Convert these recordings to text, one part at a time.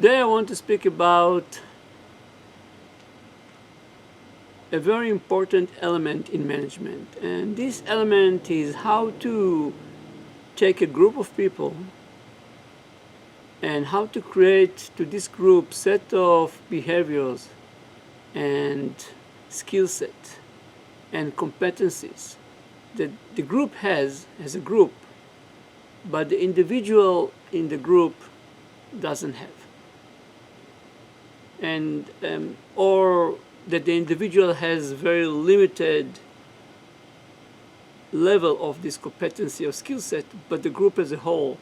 Today I want to speak about a very important element in management, and this element is how to take a group of people and how to create to this group set of behaviors and skill set and competencies that the group has as a group, but the individual in the group doesn't have, and or that the individual has very limited level of this competency or skill set, but the group as a whole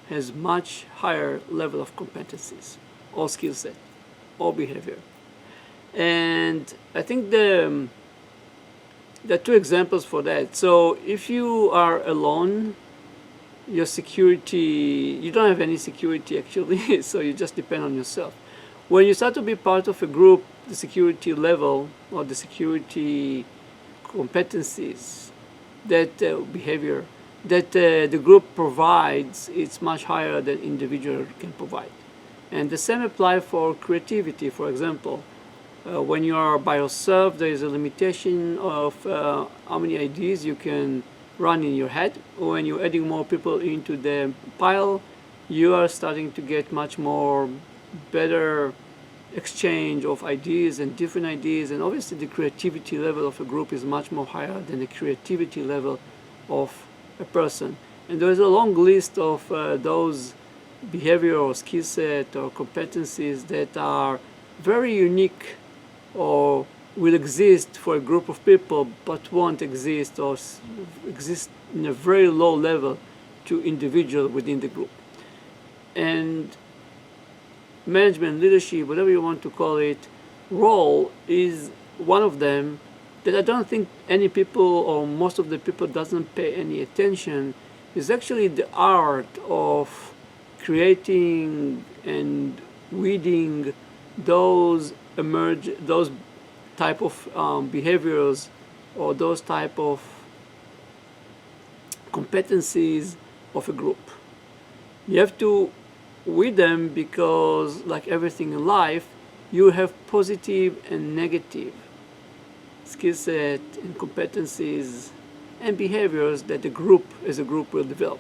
has much higher level of competencies or skill set or behavior. And I think there are two examples for that. So if you are alone, your security, you don't have any security actually, so you just depend on yourself. When you start to be part of a group, the security level or the security competencies, that behavior that the group provides, it's much higher than individual can provide. And the same apply for creativity. For example, when you are by yourself, there is a limitation of how many ideas you can run in your head. When you're adding more people into the pile, you are starting to get much more better exchange of ideas and different ideas, and obviously the creativity level of a group is much more higher than the creativity level of a person. And there is a long list of those behavior or skill set or competencies that are very unique or will exist for a group of people but won't exist or exist in a very low level to individual within the group. And management, leadership, whatever you want to call it, role is one of them that I don't think any people or most of the people doesn't pay any attention. Is actually the art of creating and weeding those type of behaviors or those type of competencies of a group. You have to with them because, like everything in life, you have positive and negative skill set and competencies and behaviors that the group as a group will develop.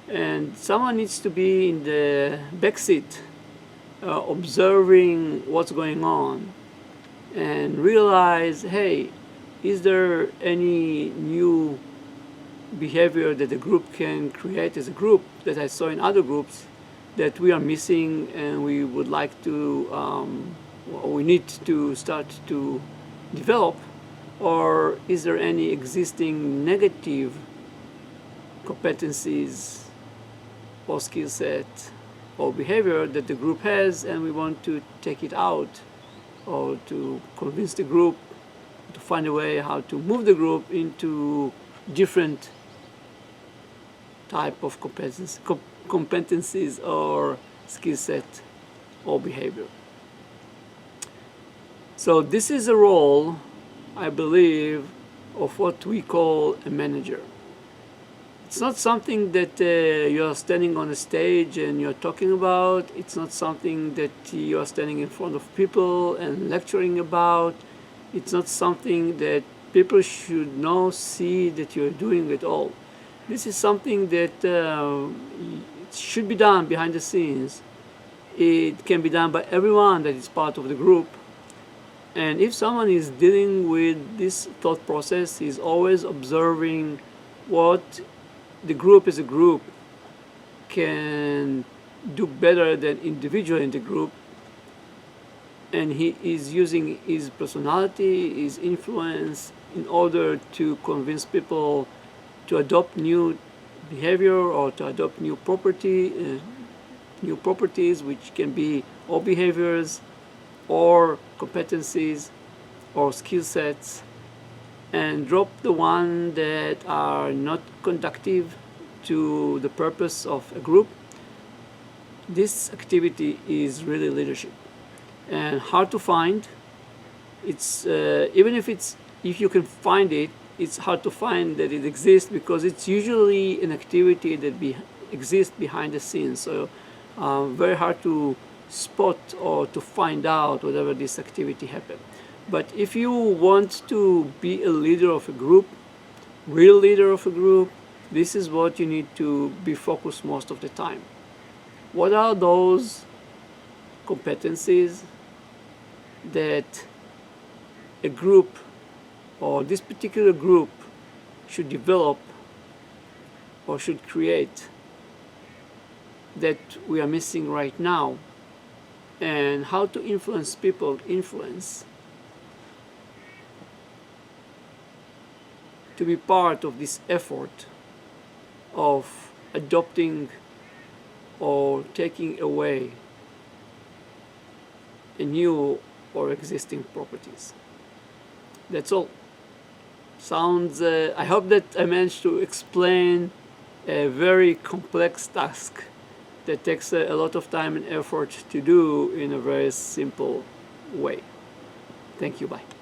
And someone needs to be in the backseat observing what's going on and realize, hey, is there any new behavior that the group can create as a group that I saw in other groups that we are missing and we would like to, or we need to start to develop? Or is there any existing negative competencies or skill set or behavior that the group has and we want to take it out, or to convince the group to find a way how to move the group into different type of competencies or skill set or behavior. So this is a role, I believe, of what we call a manager. It's not something that you're standing on a stage and you're talking about. It's not something that you're standing in front of people and lecturing about. It's not something that people should know, see that you're doing at all. This is something that it should be done behind the scenes. It can be done by everyone that is part of the group. And if someone is dealing with this thought process, he's always observing what the group as a group can do better than individual in the group. And he is using his personality, his influence in order to convince people to adopt new behavior or to adopt new properties, which can be all behaviors or competencies or skill sets, and drop the one that are not conducive to the purpose of a group. This activity is really leadership and hard to find. It's even if you can find it, it's hard to find that it exists because it's usually an activity that exists behind the scenes. So very hard to spot or to find out whatever this activity happened. But if you want to be a leader of a group, real leader of a group, this is what you need to be focused most of the time. What are those competencies that a group or this particular group should develop or should create that we are missing right now, and how to influence people, to be part of this effort of adopting or taking away a new or existing properties. That's all. Sounds, I hope that I managed to explain a very complex task that takes a lot of time and effort to do in a very simple way. Thank you, bye.